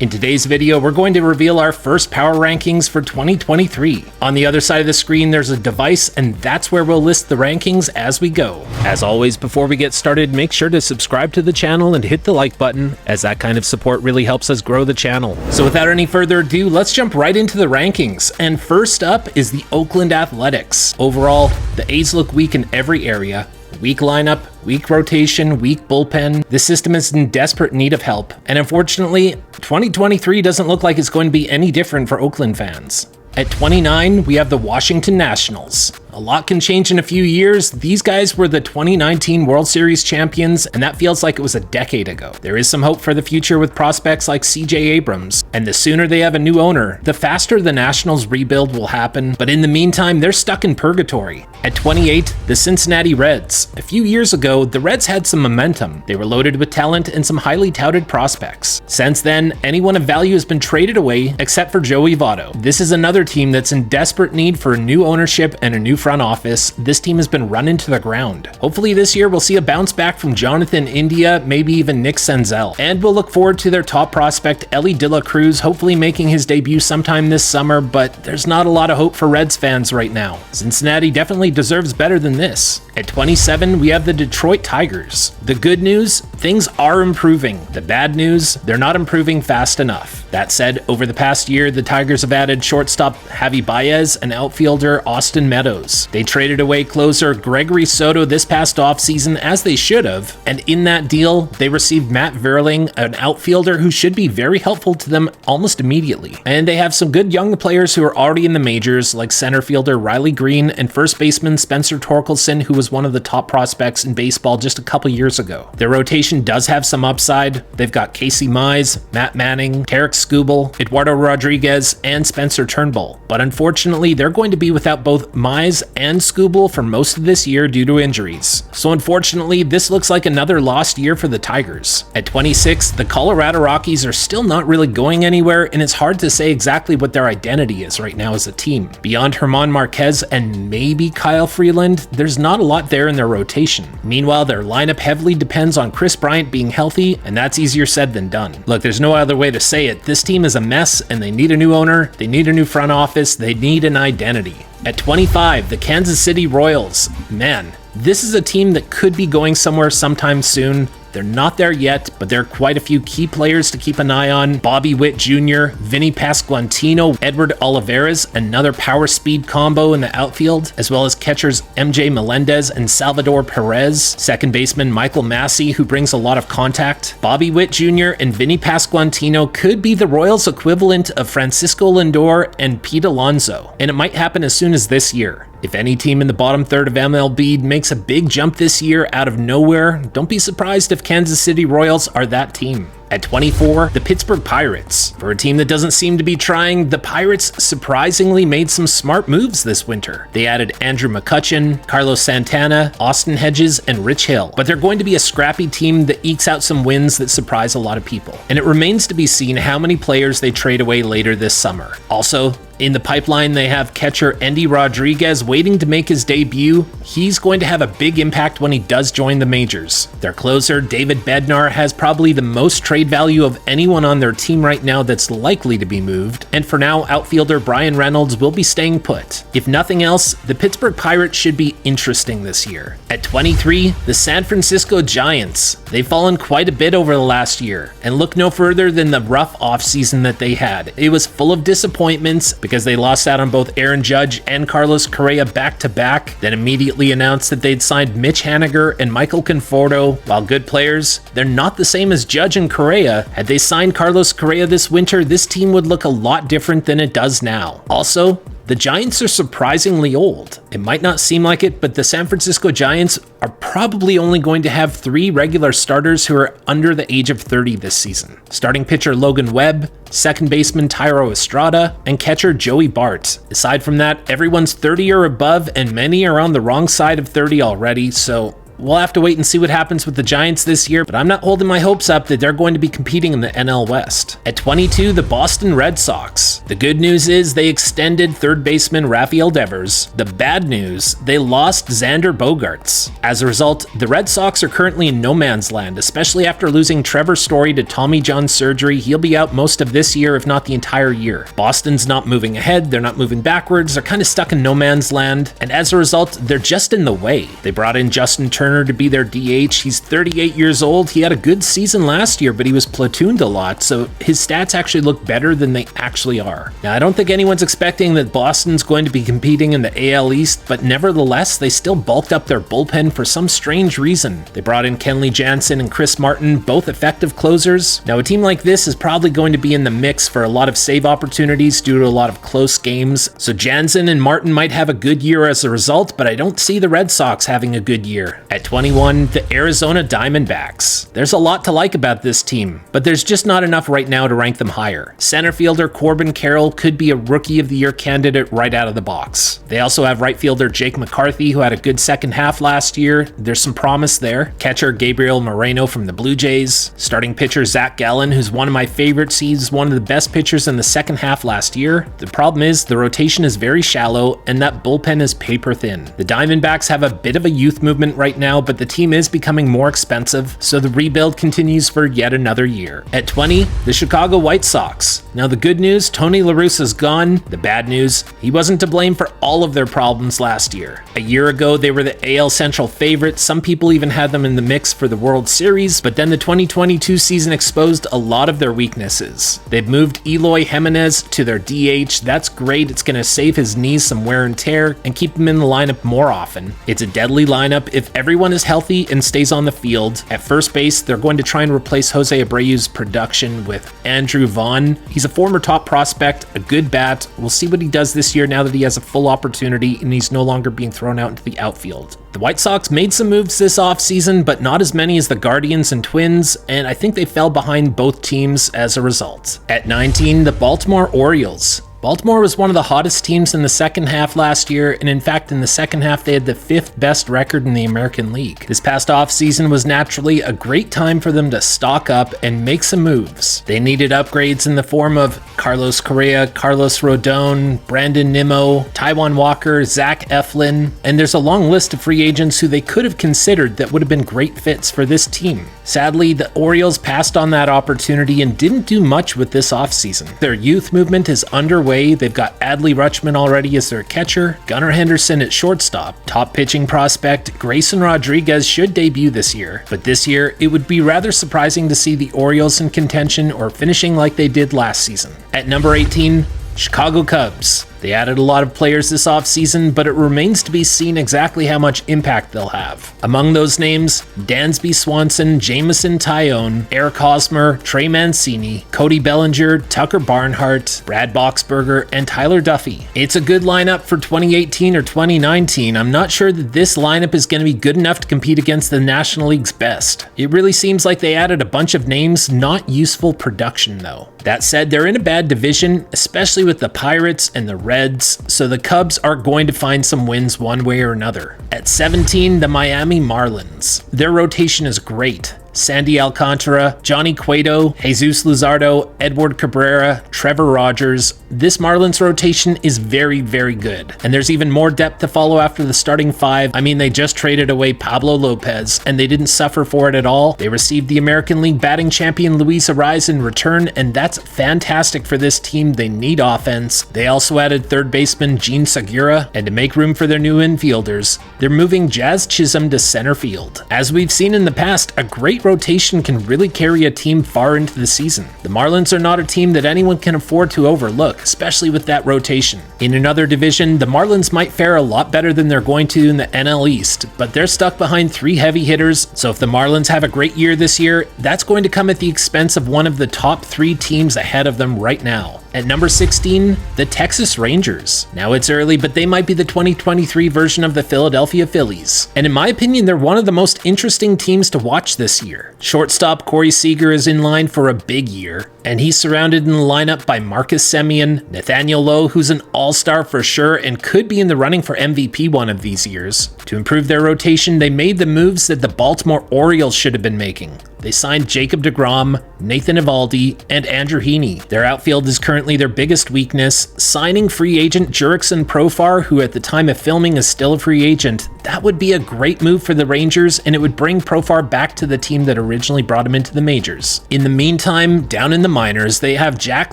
In today's video, we're going to reveal our first power rankings for 2023. On the other side of the screen, there's a device, and that's where we'll list the rankings as we go. As always, before we get started, make sure to subscribe to the channel and hit the like button, as that kind of support really helps us grow the channel. So without any further ado, let's jump right into the rankings. And first up is the Oakland Athletics. Overall, the A's look weak in every area. Weak lineup, weak rotation, weak bullpen. The system is in desperate need of help. And unfortunately, 2023 doesn't look like it's going to be any different for Oakland fans. At 29, we have the Washington Nationals. A lot can change in a few years. These guys were the 2019 World Series champions, and that feels like it was a decade ago. There is some hope for the future with prospects like CJ Abrams, and the sooner they have a new owner, the faster the Nationals rebuild will happen, but in the meantime, they're stuck in purgatory. At 28, the Cincinnati Reds. A few years ago, the Reds had some momentum. They were loaded with talent and some highly touted prospects. Since then, anyone of value has been traded away except for Joey Votto. This is another team that's in desperate need for new ownership and a new front office. This team has been run into the ground. Hopefully this year we'll see a bounce back from Jonathan India, maybe even Nick Senzel. And we'll look forward to their top prospect, Elly De La Cruz, hopefully making his debut sometime this summer, but there's not a lot of hope for Reds fans right now. Cincinnati definitely deserves better than this. At 27, we have the Detroit Tigers. The good news, things are improving. The bad news, they're not improving fast enough. That said, over the past year, the Tigers have added shortstop Javi Baez and outfielder Austin Meadows. They traded away closer Gregory Soto this past offseason, as they should have, and in that deal, they received Matt Verling, an outfielder who should be very helpful to them almost immediately. And they have some good young players who are already in the majors, like center fielder Riley Green and first baseman Spencer Torkelson, who was one of the top prospects in baseball just a couple years ago. Their rotation does have some upside. They've got Casey Mize, Matt Manning, Tarek Skubal, Eduardo Rodriguez, and Spencer Turnbull. But unfortunately, they're going to be without both Mize and Skubal for most of this year due to injuries. So unfortunately, this looks like another lost year for the Tigers. At 26, the Colorado Rockies are still not really going anywhere, and it's hard to say exactly what their identity is right now as a team. Beyond German Marquez and maybe Kyle Freeland, there's not a lot there in their rotation. Meanwhile, their lineup heavily depends on Chris Bryant being healthy, and that's easier said than done. Look, there's no other way to say it. This team is a mess, and they need a new owner, they need a new front office, they need an identity. At 25, the Kansas City Royals. Man, this is a team that could be going somewhere sometime soon. They're not there yet, but there are quite a few key players to keep an eye on. Bobby Witt Jr., Vinny Pasquantino, Edward Olivares, another power speed combo in the outfield, as well as catchers MJ Melendez and Salvador Perez, second baseman Michael Massey, who brings a lot of contact. Bobby Witt Jr. and Vinny Pasquantino could be the Royals' equivalent of Francisco Lindor and Pete Alonso, and it might happen as soon as this year. If any team in the bottom third of MLB makes a big jump this year out of nowhere, don't be surprised if Kansas City Royals are that team. At 24, the Pittsburgh Pirates. For a team that doesn't seem to be trying, the Pirates surprisingly made some smart moves this winter. They added Andrew McCutchen, Carlos Santana, Austin Hedges, and Rich Hill. But they're going to be a scrappy team that ekes out some wins that surprise a lot of people. And it remains to be seen how many players they trade away later this summer. Also, in the pipeline, they have catcher Endy Rodriguez waiting to make his debut. He's going to have a big impact when he does join the majors. Their closer, David Bednar, has probably the most trade value of anyone on their team right now that's likely to be moved. And for now, outfielder Brian Reynolds will be staying put. If nothing else, the Pittsburgh Pirates should be interesting this year. At 23, the San Francisco Giants. They've fallen quite a bit over the last year, and look no further than the rough offseason that they had. It was full of disappointments, because they lost out on both Aaron Judge and Carlos Correa back-to-back, then immediately announced that they'd signed Mitch Haniger and Michael Conforto. While good players, they're not the same as Judge and Correa. Had they signed Carlos Correa this winter, this team would look a lot different than it does now. Also, the Giants are surprisingly old. It might not seem like it, but the San Francisco Giants are probably only going to have 3 regular starters who are under the age of 30 this season. Starting pitcher Logan Webb, second baseman Thairo Estrada, and catcher Joey Bart. Aside from that, everyone's 30 or above, and many are on the wrong side of 30 already, so we'll have to wait and see what happens with the Giants this year, but I'm not holding my hopes up that they're going to be competing in the NL West. At 22, the Boston Red Sox. The good news is they extended third baseman Rafael Devers. The bad news, they lost Xander Bogaerts. As a result, the Red Sox are currently in no man's land, especially after losing Trevor Story to Tommy John surgery. He'll be out most of this year, if not the entire year. Boston's not moving ahead, they're not moving backwards, they're kind of stuck in no man's land, and as a result, they're just in the way. They brought in Justin Turner to be their DH. He's 38 years old. He had a good season last year, but he was platooned a lot, so his stats actually look better than they actually are. Now, I don't think anyone's expecting that Boston's going to be competing in the AL East, but nevertheless, they still bulked up their bullpen for some strange reason. They brought in Kenley Jansen and Chris Martin, both effective closers. Now, a team like this is probably going to be in the mix for a lot of save opportunities due to a lot of close games, so Jansen and Martin might have a good year as a result, but I don't see the Red Sox having a good year. At 21, the Arizona Diamondbacks. There's a lot to like about this team, but there's just not enough right now to rank them higher. Center fielder Corbin Carroll could be a Rookie of the Year candidate right out of the box. They also have right fielder Jake McCarthy, who had a good second half last year. There's some promise there. Catcher Gabriel Moreno from the Blue Jays. Starting pitcher Zach Gallen, who's one of my favorites. He's one of the best pitchers in the second half last year. The problem is the rotation is very shallow and that bullpen is paper thin. The Diamondbacks have a bit of a youth movement right now, but the team is becoming more expensive, so the rebuild continues for yet another year. At 20, the Chicago White Sox. Now the good news, Tony La Russa's gone. The bad news, he wasn't to blame for all of their problems last year. A year ago, they were the AL Central favorites. Some people even had them in the mix for the World Series, but then the 2022 season exposed a lot of their weaknesses. They've moved Eloy Jimenez to their DH. That's great. It's going to save his knees some wear and tear and keep him in the lineup more often. It's a deadly lineup if everyone is healthy and stays on the field. At first base, they're going to try and replace Jose Abreu's production with Andrew Vaughn. He's a former top prospect, a good bat. We'll see what he does this year now that he has a full opportunity and he's no longer being thrown out into the outfield. The White Sox made some moves this offseason, but not as many as the Guardians and Twins, and I think they fell behind both teams as a result. At 19, the Baltimore Orioles. Baltimore was one of the hottest teams in the second half last year, and in fact in the second half they had the 5th best record in the American League. This past offseason was naturally a great time for them to stock up and make some moves. They needed upgrades in the form of Carlos Correa, Carlos Rodon, Brandon Nimmo, Taijuan Walker, Zach Eflin, and there's a long list of free agents who they could have considered that would have been great fits for this team. Sadly, the Orioles passed on that opportunity and didn't do much with this offseason. Their youth movement is underway. They've got Adley Rutschman already as their catcher, Gunnar Henderson at shortstop. Top pitching prospect Grayson Rodriguez should debut this year, but this year it would be rather surprising to see the Orioles in contention or finishing like they did last season. At number 18, Chicago Cubs. They added a lot of players this offseason, but it remains to be seen exactly how much impact they'll have. Among those names, Dansby Swanson, Jamison Tyone, Eric Hosmer, Trey Mancini, Cody Bellinger, Tucker Barnhart, Brad Boxberger, and Tyler Duffy. It's a good lineup for 2018 or 2019. I'm not sure that this lineup is going to be good enough to compete against the National League's best. It really seems like they added a bunch of names, not useful production though. That said, they're in a bad division, especially with the Pirates and the Reds, so the Cubs are going to find some wins one way or another. At 17, the Miami Marlins. Their rotation is great. Sandy Alcantara, Johnny Cueto, Jesus Luzardo, Edward Cabrera, Trevor Rogers. This Marlins rotation is very, very good. And there's even more depth to follow after the starting 5. I mean, they just traded away Pablo Lopez, and they didn't suffer for it at all. They received the American League batting champion Luis Arraez in return, and that's fantastic for this team. They need offense. They also added third baseman Gene Segura, and to make room for their new infielders, they're moving Jazz Chisholm to center field. As we've seen in the past, a great rotation can really carry a team far into the season. The Marlins are not a team that anyone can afford to overlook, especially with that rotation. In another division, the Marlins might fare a lot better than they're going to in the NL East, but they're stuck behind 3 heavy hitters, so if the Marlins have a great year this year, that's going to come at the expense of one of the top 3 teams ahead of them right now. At number 16, the Texas Rangers. Now it's early, but they might be the 2023 version of the Philadelphia Phillies. And in my opinion, they're one of the most interesting teams to watch this year. Shortstop Corey Seager is in line for a big year. and he's surrounded in the lineup by Marcus Semien, Nathaniel Lowe, who's an all-star for sure and could be in the running for MVP one of these years. To improve their rotation, they made the moves that the Baltimore Orioles should have been making. They signed Jacob deGrom, Nathan Eovaldi, and Andrew Heaney. Their outfield is currently their biggest weakness. Signing free agent Jurickson Profar, who at the time of filming is still a free agent, that would be a great move for the Rangers, and it would bring Profar back to the team that originally brought him into the majors. In the meantime, down in the minors, they have Jack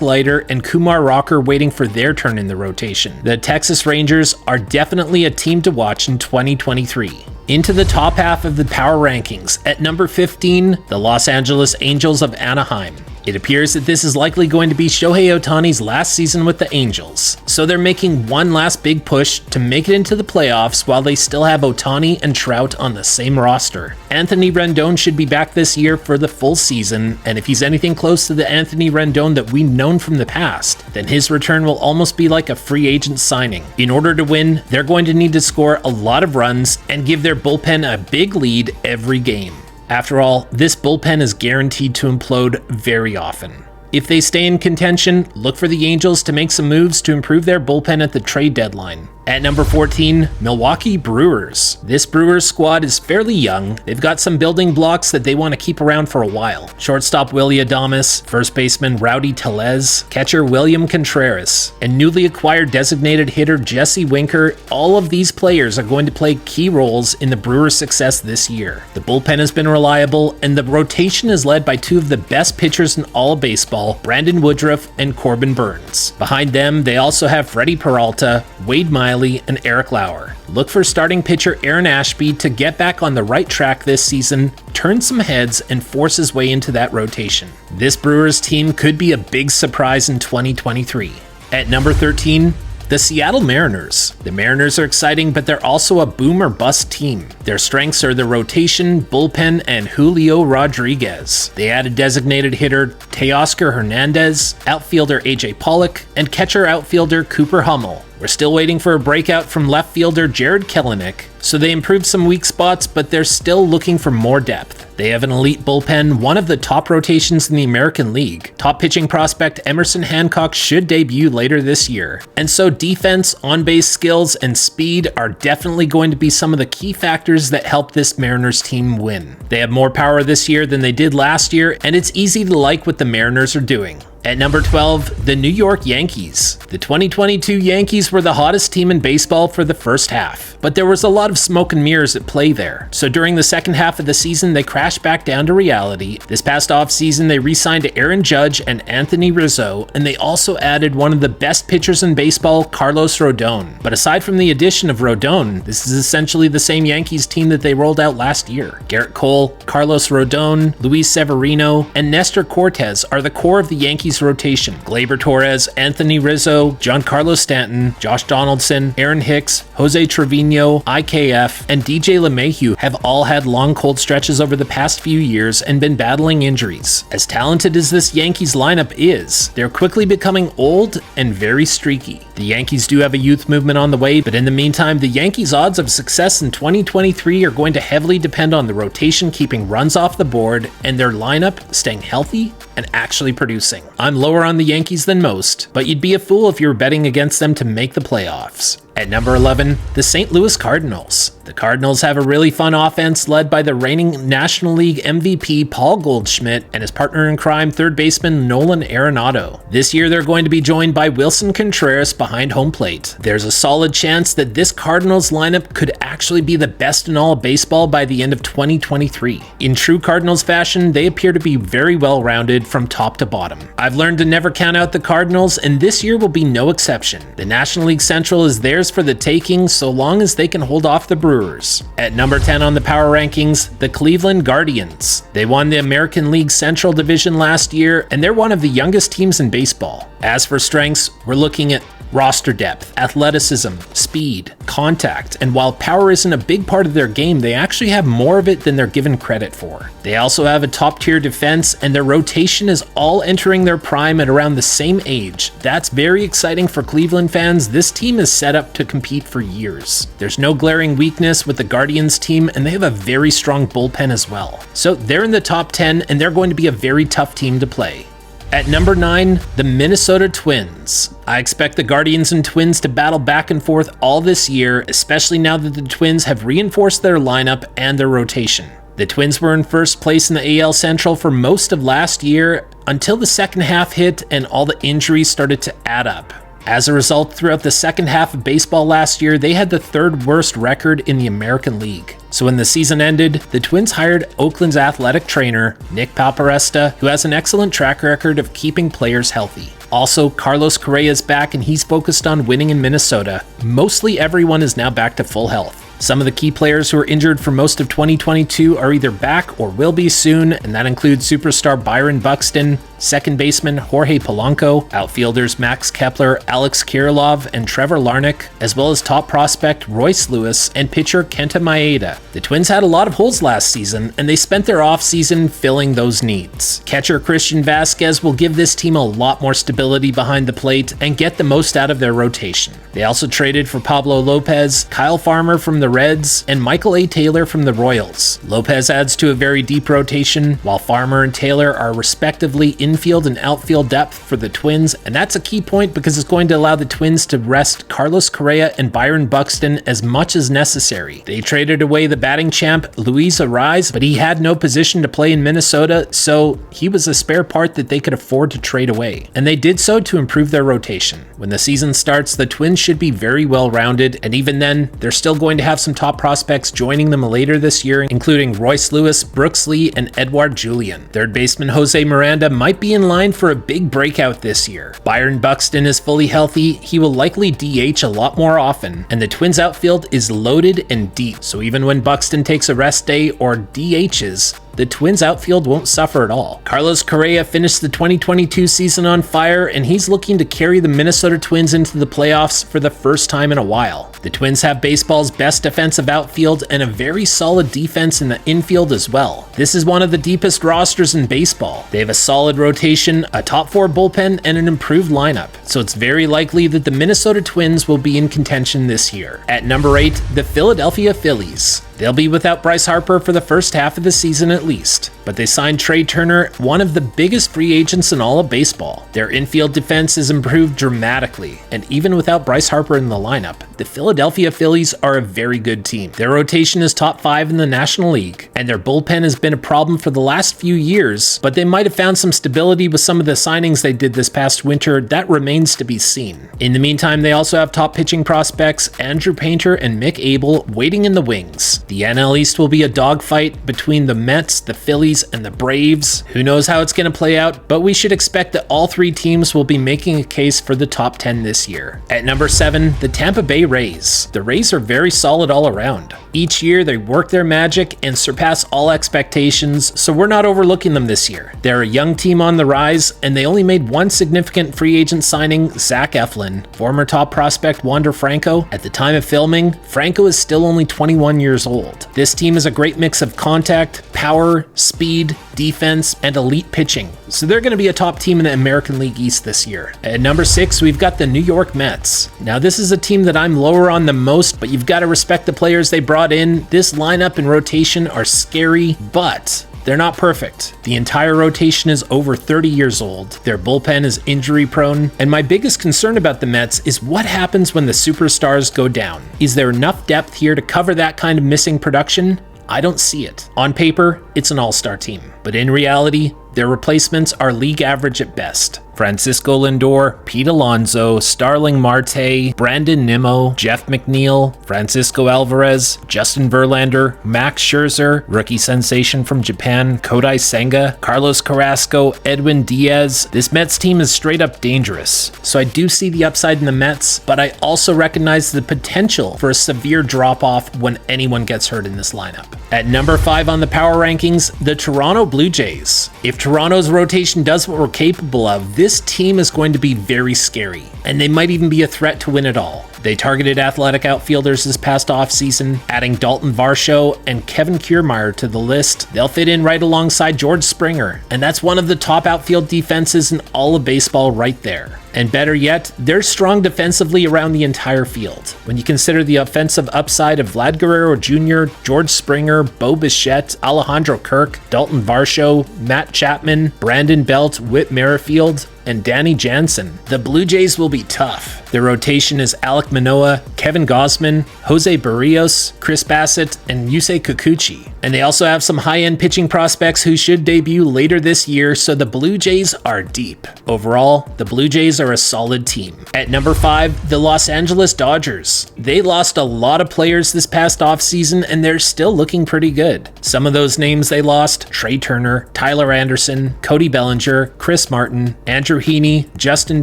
Leiter and Kumar Rocker waiting for their turn in the rotation. The Texas Rangers are definitely a team to watch in 2023. Into the top half of the power rankings. At number 15, the Los Angeles Angels of Anaheim. It appears that this is likely going to be Shohei Ohtani's last season with the Angels, so they're making one last big push to make it into the playoffs while they still have Ohtani and Trout on the same roster. Anthony Rendon should be back this year for the full season, and if he's anything close to the Anthony Rendon that we've known from the past, then his return will almost be like a free agent signing. In order to win, they're going to need to score a lot of runs and give their bullpen a big lead every game. After all, this bullpen is guaranteed to implode very often. If they stay in contention, look for the Angels to make some moves to improve their bullpen at the trade deadline. At number 14, Milwaukee Brewers. This Brewers squad is fairly young. They've got some building blocks that they want to keep around for a while. Shortstop Willy Adames, first baseman Rowdy Tellez, catcher William Contreras, and newly acquired designated hitter Jesse Winker. All of these players are going to play key roles in the Brewers' success this year. The bullpen has been reliable, and the rotation is led by two of the best pitchers in all of baseball, Brandon Woodruff and Corbin Burns. Behind them, they also have Freddie Peralta, Wade Miley, and Eric Lauer. Look for starting pitcher Aaron Ashby to get back on the right track this season, turn some heads, and force his way into that rotation. This Brewers team could be a big surprise in 2023. At number 13, the Seattle Mariners. The Mariners are exciting, but they're also a boom or bust team. Their strengths are the rotation, bullpen, and Julio Rodriguez. They added designated hitter Teoscar Hernandez, outfielder AJ Pollock, and catcher outfielder Cooper Hummel. We're still waiting for a breakout from left fielder Jared Kelenic, so they improved some weak spots, but they're still looking for more depth. They have an elite bullpen, one of the top rotations in the American League. Top pitching prospect Emerson Hancock should debut later this year. And so defense, on-base skills, and speed are definitely going to be some of the key factors that help this Mariners team win. They have more power this year than they did last year, and it's easy to like what the Mariners are doing. At number 12, the New York Yankees. The 2022 Yankees were the hottest team in baseball for the first half, but there was a lot of smoke and mirrors at play there. So during the second half of the season, they crashed back down to reality. This past offseason, they re-signed Aaron Judge and Anthony Rizzo, and they also added one of the best pitchers in baseball, Carlos Rodon. But aside from the addition of Rodon, this is essentially the same Yankees team that they rolled out last year. Garrett Cole, Carlos Rodon, Luis Severino, and Nestor Cortez are the core of the Yankees rotation. Gleyber Torres, Anthony Rizzo, Giancarlo Stanton, Josh Donaldson, Aaron Hicks, Jose Trevino, IKF, and DJ LeMahieu have all had long cold stretches over the past few years and been battling injuries. As talented as this Yankees lineup is, they're quickly becoming old and very streaky. The Yankees do have a youth movement on the way, but in the meantime, the Yankees' odds of success in 2023 are going to heavily depend on the rotation keeping runs off the board and their lineup staying healthy and actually producing. I'm lower on the Yankees than most, but you'd be a fool if you were betting against them to make the playoffs. At number 11, the St. Louis Cardinals. The Cardinals have a really fun offense led by the reigning National League MVP Paul Goldschmidt and his partner in crime, third baseman Nolan Arenado. This year they're going to be joined by Wilson Contreras behind home plate. There's a solid chance that this Cardinals lineup could actually be the best in all of baseball by the end of 2023. In true Cardinals fashion, they appear to be very well rounded from top to bottom. I've learned to never count out the Cardinals, and this year will be no exception. The National League Central is theirs for the taking so long as they can hold off the Brewers. At number 10 on the power rankings, the Cleveland Guardians. They won the American League Central Division last year, and they're one of the youngest teams in baseball. As for strengths, we're looking at roster depth, athleticism, speed, contact, and while power isn't a big part of their game, they actually have more of it than they're given credit for. They also have a top-tier defense, and their rotation is all entering their prime at around the same age. That's very exciting for Cleveland fans. This team is set up to compete for years. There's no glaring weakness with the Guardians team, and they have a very strong bullpen as well. So they're in the top 10, and they're going to be a very tough team to play. At number 9, the Minnesota Twins. I expect the Guardians and Twins to battle back and forth all this year, especially now that the Twins have reinforced their lineup and their rotation. The Twins were in first place in the AL Central for most of last year until the second half hit and all the injuries started to add up. As a result, throughout the second half of baseball last year, they had the third worst record in the American League. So when the season ended, the Twins hired Oakland's athletic trainer, Nick Paparesta, who has an excellent track record of keeping players healthy. Also, Carlos Correa is back and he's focused on winning in Minnesota. Mostly everyone is now back to full health. Some of the key players who were injured for most of 2022 are either back or will be soon, and that includes superstar Byron Buxton, second baseman Jorge Polanco, outfielders Max Kepler, Alex Kirilloff, and Trevor Larnach, as well as top prospect Royce Lewis and pitcher Kenta Maeda. The Twins had a lot of holes last season, and they spent their offseason filling those needs. Catcher Christian Vasquez will give this team a lot more stability behind the plate and get the most out of their rotation. They also traded for Pablo Lopez, Kyle Farmer from the Reds, and Michael A. Taylor from the Royals. Lopez adds to a very deep rotation, while Farmer and Taylor are respectively infield and outfield depth for the Twins, and that's a key point because it's going to allow the Twins to rest Carlos Correa and Byron Buxton as much as necessary. They traded away the batting champ Luis Arraez, but he had no position to play in Minnesota, so he was a spare part that they could afford to trade away. And they did so to improve their rotation. When the season starts, the Twins should be very well rounded, and even then, they're still going to have some top prospects joining them later this year, including Royce Lewis, Brooks Lee, and Edouard Julien. Third baseman Jose Miranda might be in line for a big breakout this year. Byron Buxton is fully healthy, he will likely DH a lot more often, and the Twins outfield is loaded and deep, so even when Buxton takes a rest day or DHs, the Twins outfield won't suffer at all. Carlos Correa finished the 2022 season on fire, and he's looking to carry the Minnesota Twins into the playoffs for the first time in a while. The Twins have baseball's best defensive outfield and a very solid defense in the infield as well. This is one of the deepest rosters in baseball. They have a solid rotation, a top 4 bullpen, and an improved lineup, so it's very likely that the Minnesota Twins will be in contention this year. At number 8, the Philadelphia Phillies. They'll be without Bryce Harper for the first half of the season at least, but they signed Trey Turner, one of the biggest free agents in all of baseball. Their infield defense has improved dramatically, and even without Bryce Harper in the lineup, the Philadelphia Phillies are a very good team. Their rotation is top 5 in the National League, and their bullpen has been a problem for the last few years, but they might have found some stability with some of the signings they did this past winter. That remains to be seen. In the meantime, they also have top pitching prospects Andrew Painter and Mick Abel waiting in the wings. The NL East will be a dogfight between the Mets, the Phillies, and the Braves. Who knows how it's going to play out, but we should expect that all 3 teams will be making a case for the top 10 this year. At number 7, the Tampa Bay Rays. The Rays are very solid all around. Each year, they work their magic and surpass all expectations, so we're not overlooking them this year. They're a young team on the rise, and they only made one significant free agent signing, Zach Eflin, former top prospect Wander Franco. At the time of filming, Franco is still only 21 years old. This team is a great mix of contact, power, speed, defense, and elite pitching, so they're going to be a top team in the American League East this year. At number 6, we've got the New York Mets. Now, this is a team that I'm lower on the most, but you've got to respect the players they brought in. This lineup and rotation are scary, but they're not perfect. The entire rotation is over 30 years old, their bullpen is injury prone, and my biggest concern about the Mets is what happens when the superstars go down. Is there enough depth here to cover that kind of missing production? I don't see it. On paper, it's an all-star team, but in reality, their replacements are league average at best. Francisco Lindor, Pete Alonso, Starling Marte, Brandon Nimmo, Jeff McNeil, Francisco Alvarez, Justin Verlander, Max Scherzer, rookie sensation from Japan, Kodai Senga, Carlos Carrasco, Edwin Diaz. This Mets team is straight up dangerous. So I do see the upside in the Mets, but I also recognize the potential for a severe drop-off when anyone gets hurt in this lineup. At number 5 on the power rankings, the Toronto Blue Jays. If Toronto's rotation does what we're capable of, this team is going to be very scary, and they might even be a threat to win it all. They targeted athletic outfielders this past offseason, adding Dalton Varsho and Kevin Kiermaier to the list. They'll fit in right alongside George Springer, and that's one of the top outfield defenses in all of baseball right there. And better yet, they're strong defensively around the entire field. When you consider the offensive upside of Vlad Guerrero Jr., George Springer, Bo Bichette, Alejandro Kirk, Dalton Varsho, Matt Chapman, Brandon Belt, Whit Merrifield, and Danny Jansen, the Blue Jays will be tough. Their rotation is Alek Manoah, Kevin Gausman, Jose Barrios, Chris Bassett, and Yusei Kikuchi. And they also have some high-end pitching prospects who should debut later this year, so the Blue Jays are deep. Overall, the Blue Jays are a solid team. At number 5, the Los Angeles Dodgers. They lost a lot of players this past offseason, and they're still looking pretty good. Some of those names they lost: Trey Turner, Tyler Anderson, Cody Bellinger, Chris Martin, Andrew Heaney, Justin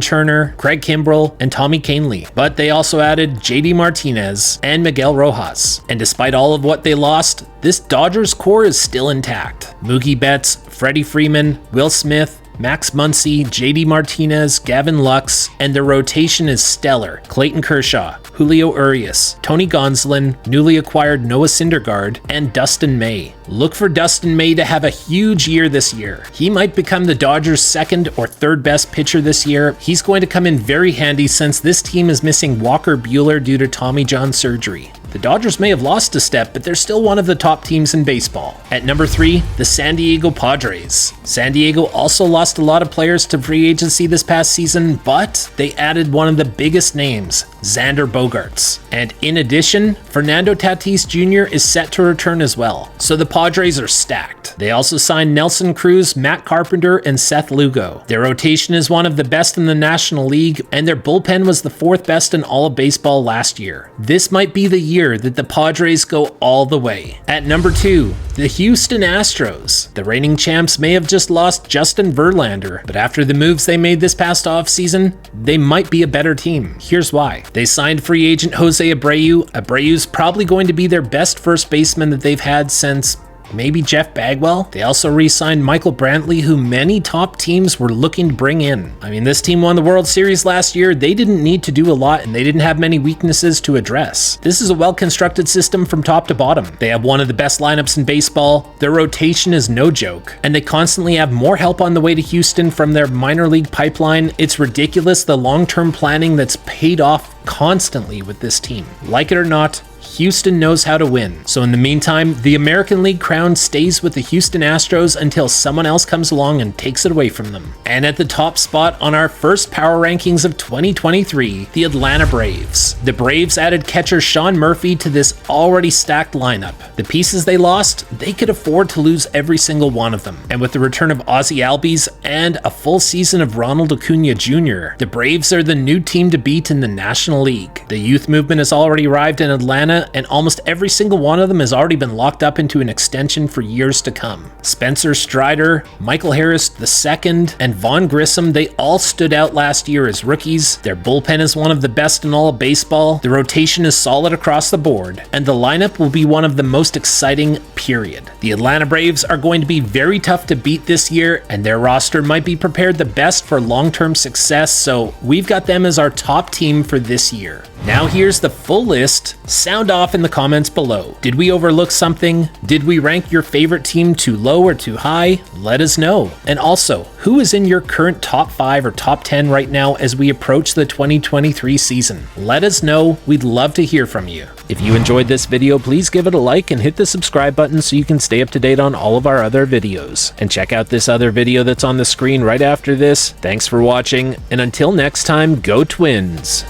Turner, Craig Kimbrell, and Tommy Kahnle. But they also added JD Martinez and Miguel Rojas. And despite all of what they lost, this Dodgers core is still intact. Mookie Betts, Freddie Freeman, Will Smith, Max Muncy, JD Martinez, Gavin Lux, and their rotation is stellar. Clayton Kershaw, Julio Urias, Tony Gonsolin, newly acquired Noah Syndergaard, and Dustin May. Look for Dustin May to have a huge year this year. He might become the Dodgers' second or third best pitcher this year. He's going to come in very handy since this team is missing Walker Buehler due to Tommy John surgery. The Dodgers may have lost a step, but they're still one of the top teams in baseball. At number 3, the San Diego Padres. San Diego also lost a lot of players to free agency this past season, but they added one of the biggest names, Xander Bogaerts. And in addition, Fernando Tatis Jr. is set to return as well, so the Padres are stacked. They also signed Nelson Cruz, Matt Carpenter, and Seth Lugo. Their rotation is one of the best in the National League, and their bullpen was the 4th best in all of baseball last year. This might be the year that the Padres go all the way. At number 2, the Houston Astros. The reigning champs may have just lost Justin Verlander, but after the moves they made this past offseason, they might be a better team. Here's why. They signed free agent Jose Abreu. Abreu's probably going to be their best first baseman that they've had since maybe Jeff Bagwell. They also re-signed Michael Brantley, who many top teams were looking to bring in. I mean, this team won the World Series last year. They didn't need to do a lot, and they didn't have many weaknesses to address. This is a well-constructed system from top to bottom. They have one of the best lineups in baseball. Their rotation is no joke, and they constantly have more help on the way to Houston from their minor league pipeline. It's ridiculous the long-term planning that's paid off constantly with this team. Like it or not, Houston knows how to win. So in the meantime, the American League crown stays with the Houston Astros until someone else comes along and takes it away from them. And at the top spot on our first power rankings of 2023, the Atlanta Braves. The Braves added catcher Sean Murphy to this already stacked lineup. The pieces they lost, they could afford to lose every single one of them. And with the return of Ozzie Albies and a full season of Ronald Acuna Jr., the Braves are the new team to beat in the National League. The youth movement has already arrived in Atlanta, and almost every single one of them has already been locked up into an extension for years to come. Spencer Strider, Michael Harris II, and Vaughn Grissom, they all stood out last year as rookies. Their bullpen is one of the best in all of baseball. The rotation is solid across the board, and the lineup will be one of the most exciting, period. The Atlanta Braves are going to be very tough to beat this year, and their roster might be prepared the best for long-term success, so we've got them as our top team for this year. Now here's the full list. Sound off in the comments below. Did we overlook something? Did we rank your favorite team too low or too high? Let us know. And also, who is in your current top 5 or top 10 right now as we approach the 2023 season? Let us know. We'd love to hear from you. If you enjoyed this video, please give it a like and hit the subscribe button so you can stay up to date on all of our other videos. And check out this other video that's on the screen right after this. Thanks for watching, and until next time, go Twins!